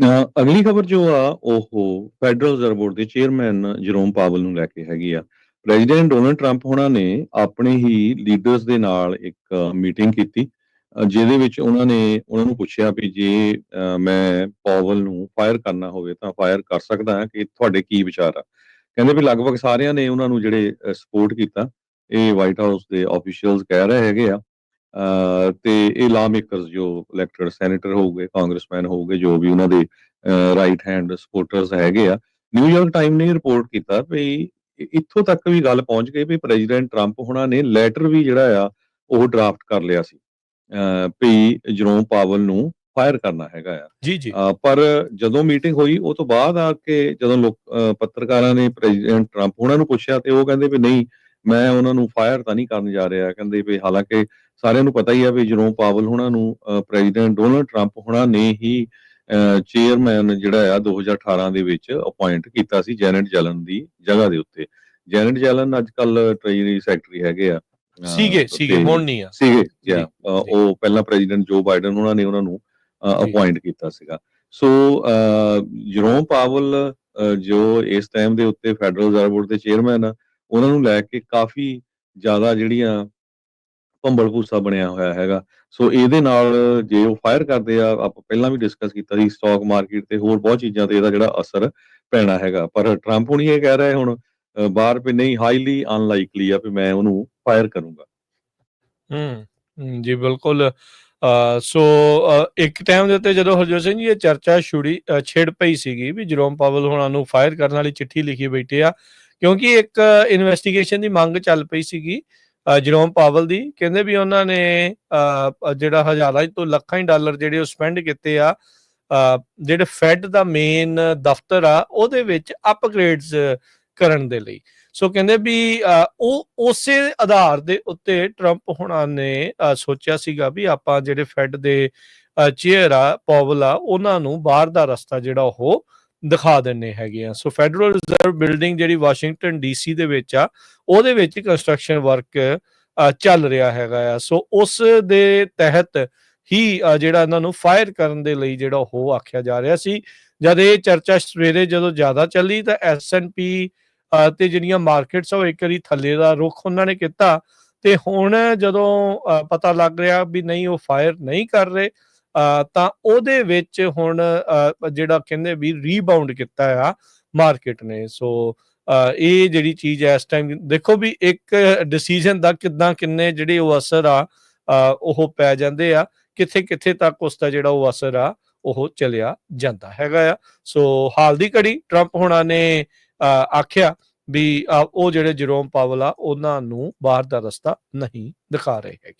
ਅਗਲੀ ਖਬਰ ਜੋ ਆ ਉਹ ਫੈਡਰਲ ਰਿਜ਼ਰਵ ਬੋਰਡ ਦੇ ਚੇਅਰਮੈਨ ਜਰੋਮ ਪਾਵਲ ਨੂੰ ਲੈ ਕੇ ਹੈਗੀ ਆ। ਪ੍ਰੈਜ਼ੀਡੈਂਟ ਡੋਨਲਡ ਟਰੰਪ ਹੋਣਾ ਨੇ ਆਪਣੇ ਹੀ ਲੀਡਰਸ ਦੇ ਨਾਲ ਇੱਕ ਮੀਟਿੰਗ ਕੀਤੀ, ਜਿਹਦੇ ਵਿੱਚ ਉਹਨਾਂ ਨੂੰ ਪੁੱਛਿਆ ਵੀ ਜੇ ਮੈਂ ਪਾਵਲ ਨੂੰ ਫਾਇਰ ਕਰਨਾ ਹੋਵੇ ਤਾਂ ਫਾਇਰ ਕਰ ਸਕਦਾ ਹਾਂ, ਕਿ ਤੁਹਾਡੇ ਕੀ ਵਿਚਾਰ ਆ। ਕਹਿੰਦੇ ਵੀ ਲਗਭਗ ਸਾਰਿਆਂ ਨੇ ਉਹਨਾਂ ਨੂੰ ਜਿਹੜੇ ਸਪੋਰਟ ਕੀਤਾ। ਇਹ ਵਾਈਟ ਹਾਊਸ ਦੇ ਆਫੀਸ਼ੀਅਲਸ ਕਹਿ ਰਹੇ ਹੈਗੇ ਆ। ਤੇ ਇਹ ਲਾ ਮੇਕਰਸ ਜੋ ਇਲੈਕਟਡ ਸੈਨੇਟਰ ਹੋਊਗੇ, ਕਾਂਗਰਸਮੈਨ ਹੋਊਗੇ, ਜੋ ਵੀ ਉਹਨਾਂ ਦੇ ਰਾਈਟ ਹੈਂਡ ਸਪੋਰਟਰਸ ਹੈਗੇ ਆ। ਨਿਊਯਾਰਕ ਟਾਈਮ ਨੇ ਰਿਪੋਰਟ ਕੀਤਾ ਵੀ ਇੱਥੋਂ ਤੱਕ ਵੀ ਗੱਲ ਪਹੁੰਚ ਗਈ ਵੀ ਪ੍ਰੈਜ਼ੀਡੈਂਟ ਟਰੰਪ ਹੋਣਾ ਨੇ ਲੈਟਰ ਵੀ ਜਿਹੜਾ ਆ ਉਹ ਡਰਾਫਟ ਕਰ ਲਿਆ ਸੀ, ਵੀ ਜਰੋਮ ਪਾਵਲ ਨੂੰ ਫਾਇਰ ਕਰਨਾ ਹੈਗਾ ਆ। ਜੀ ਜੀ। ਪਰ ਜਦੋਂ ਮੀਟਿੰਗ ਹੋਈ ਉਹ ਤੋਂ ਬਾਅਦ ਆ ਕੇ ਜਦੋਂ ਪੱਤਰਕਾਰਾਂ ਨੇ ਪ੍ਰੈਜ਼ੀਡੈਂਟ ਟਰੰਪ ਉਹਨਾਂ ਨੂੰ ਪੁੱਛਿਆ ਤੇ ਉਹ ਕਹਿੰਦੇ ਵੀ ਨਹੀਂ, ਮੈਂ ਉਹਨਾਂ ਨੂੰ ਫਾਇਰ ਤਾਂ ਨਹੀਂ ਕਰਨ ਜਾ ਰਿਹਾ। ਕਹਿੰਦੇ ਵੀ ਹਾਲਾਂਕਿ ਸਾਰਿਆਂ ਨੂੰ ਪਤਾ ਹੀ ਆ ਵੀ ਜਰੋਮ ਪਾਵਲ ਹੋਣਾ ਨੂੰ ਪ੍ਰੈਜ਼ੀਡੈਂਟ ਡੋਨਲਡ ਟਰੰਪ ਹੋਣਾ ਨੇ ਹੀ ਚੇਅਰਮੈਨ ਜਿਹੜਾ ਆ 2018 ਦੇ ਵਿੱਚ ਅਪਾਇੰਟ ਕੀਤਾ ਸੀ ਜੈਨੇਟ ਜੈਲਨ ਦੀ ਜਗ੍ਹਾ ਦੇ ਉੱਤੇ। ਜੈਨੇਟ ਜੈਲਨ ਅੱਜ ਕੱਲ ਟ੍ਰੇਜਰੀ ਸੈਕਟਰੀ ਹੈਗੇ ਆ। ਸੀਗੇ ਹੁਣ ਨਹੀਂ ਆ। ਸੀਗੇ ਉਹ ਪਹਿਲਾਂ ਪ੍ਰੈਜ਼ੀਡੈਂਟ ਜੋ ਬਾਈਡਨ ਉਹਨਾਂ ਨੇ ਉਹਨਾਂ ਨੂੰ ਅਪਾਇੰਟ ਕੀਤਾ ਸੀਗਾ। ਸੋ ਜਰੋਮ ਪਾਵਲ ਜੋ ਇਸ ਟਾਈਮ ਦੇ ਉੱਤੇ ਫੈਡਰਲ ਰਿਜ਼ਰਵ ਬੋਰਡ ਦੇ ਚੇਅਰਮੈਨ ਆ, ਉਹਨਾਂ ਨੂੰ ਲੈ ਕੇ ਕਾਫੀ ਜ਼ਿਆਦਾ ਜਿਹੜੀਆਂ ਭੰਬਲ ਭੂਸਾ ਬਣਿਆ ਹੋਇਆ ਹੈਗਾ। ਸੋ ਇਹਦੇ ਨਾਲ ਜੇ ਉਹ ਫਾਇਰ ਕਰਦੇ ਆ, ਆਪਾਂ ਪਹਿਲਾਂ ਵੀ ਡਿਸਕਸ ਕੀਤਾ ਸੀ, ਸਟਾਕ ਮਾਰਕੀਟ ਤੇ ਹੋਰ ਬਹੁਤ ਚੀਜ਼ਾਂ ਤੇ ਇਹਦਾ ਜਿਹੜਾ ਅਸਰ ਪੈਣਾ ਹੈਗਾ। ਪਰ ਟਰੰਪ ਹੁਣੀ ਇਹ ਕਹਿ ਰਹੇ ਹੁਣ ਬਾਹਰ ਵੀ ਨਹੀਂ, ਹਾਈਲੀ ਅਨਲਾਈਕਲੀ ਆ ਵੀ ਮੈਂ ਉਹਨੂੰ ਫਾਇਰ ਕਰੂੰਗਾ। ਜੀ ਬਿਲਕੁਲ। ਸੋ ਇੱਕ ਟਾਈਮ ਦੇ ਉੱਤੇ ਜਦੋਂ ਹਰਜੋਤ ਸਿੰਘ ਜੀ ਇਹ ਚਰਚਾ ਛਿੜ ਪਈ ਸੀਗੀ ਵੀ ਜਰੋਮ ਪਾਵਲ ਹੋਣਾ ਨੂੰ ਫਾਇਰ ਕਰਨ ਵਾਲੀ ਚਿੱਠੀ ਲਿਖੀ ਬੈਠੇ ਆ, ਕਿਉਂਕਿ ਇੱਕ ਇਨਵੈਸਟੀਗੇਸ਼ਨ ਦੀ ਮੰਗ ਚੱਲ ਪਈ ਸੀਗੀ ਜਰੋਮ ਪਾਵਲ ਦੀ। ਕਹਿੰਦੇ ਵੀ ਉਹਨਾਂ ਨੇ ਜਿਹੜਾ ਹਜ਼ਾਰਾਂ ਤੋਂ ਲੱਖਾਂ ਹੀ ਡਾਲਰ ਜਿਹੜੇ ਉਹ ਸਪੈਂਡ ਕੀਤੇ ਆ ਜਿਹੜੇ ਫੈਡ ਦਾ ਮੇਨ ਦਫ਼ਤਰ ਆ ਉਹਦੇ ਵਿੱਚ ਅਪਗ੍ਰੇਡਸ ਕਰਨ ਦੇ ਲਈ। ਸੋ ਕਹਿੰਦੇ ਵੀ ਉਹ ਉਸੇ ਆਧਾਰ ਦੇ ਉੱਤੇ ਟਰੰਪ ਹੋਣਾ ਨੇ ਸੋਚਿਆ ਸੀਗਾ ਵੀ ਆਪਾਂ ਜਿਹੜੇ ਫੈਡ ਦੇ ਚੇਅਰ ਆ ਪਾਵਲ ਆ ਉਹਨਾਂ ਨੂੰ ਬਾਹਰ ਦਾ ਰਸਤਾ ਜਿਹੜਾ ਉਹ ਦਿਖਾ ਦਿੰਦੇ ਹੈਗੇ ਆ। ਸੋ ਫੈਡਰਲ ਰਿਜ਼ਰਵ ਬਿਲਡਿੰਗ ਜਿਹੜੀ ਵਾਸ਼ਿੰਗਟਨ DC ਦੇ ਵਿੱਚ ਆ, ਉਹਦੇ ਵਿੱਚ ਕੰਸਟਰਕਸ਼ਨ ਵਰਕ ਚੱਲ ਰਿਹਾ ਹੈਗਾ ਆ। ਸੋ ਉਸ ਦੇ ਤਹਿਤ ਹੀ ਜਿਹੜਾ ਇਹਨਾਂ ਨੂੰ ਫਾਇਰ ਕਰਨ ਦੇ ਲਈ ਜਿਹੜਾ ਉਹ ਆਖਿਆ ਜਾ ਰਿਹਾ ਸੀ। ਜਦ ਇਹ ਚਰਚਾ ਸਵੇਰੇ ਜਦੋਂ ਜ਼ਿਆਦਾ ਚੱਲੀ ਤਾਂ S&P ਤੇ ਜਿਹੜੀਆਂ ਮਾਰਕੀਟਸ ਉਹ ਇੱਕ ਵਾਰੀ ਥੱਲੇ ਦਾ ਰੁਖ ਉਹਨਾਂ ਨੇ ਕੀਤਾ, ਤੇ ਹੁਣ ਜਦੋਂ ਪਤਾ ਲੱਗ ਰਿਹਾ ਵੀ ਨਹੀਂ ਉਹ ਫਾਇਰ ਨਹੀਂ ਕਰ ਰਹੇ ਤਾਂ ਉਹਦੇ ਵਿੱਚ ਹੁਣ ਜਿਹੜਾ ਕਹਿੰਦੇ ਵੀ ਰੀਬਾਊਂਡ ਕੀਤਾ ਆ ਮਾਰਕੀਟ ਨੇ। ਸੋ ਇਹ ਜਿਹੜੀ ਚੀਜ਼ ਇਸ ਟਾਈਮ ਦੇਖੋ ਵੀ ਇੱਕ ਡਿਸੀਜਨ ਦਾ ਕਿੰਨੇ ਜਿਹੜੇ ਉਹ ਅਸਰ ਆ ਉਹ ਪੈ ਜਾਂਦੇ ਆ, ਕਿੱਥੇ ਤੱਕ ਉਸ ਦਾ ਜਿਹੜਾ ਉਹ ਅਸਰ ਆ ਉਹ ਚਲਿਆ ਜਾਂਦਾ ਹੈਗਾ ਆ। ਸੋ ਹਾਲ ਦੀ ਘੜੀ ਟਰੰਪ ਹੋਣਾ ਨੇ ਆਖਿਆ ਵੀ ਉਹ ਜਿਹੜੇ ਜਰੋਮ ਪਾਵਲ ਆ ਉਹਨਾਂ ਨੂੰ ਬਾਹਰ ਦਾ ਰਸਤਾ ਨਹੀਂ ਦਿਖਾ ਰਹੇ ਹੈਗੇ।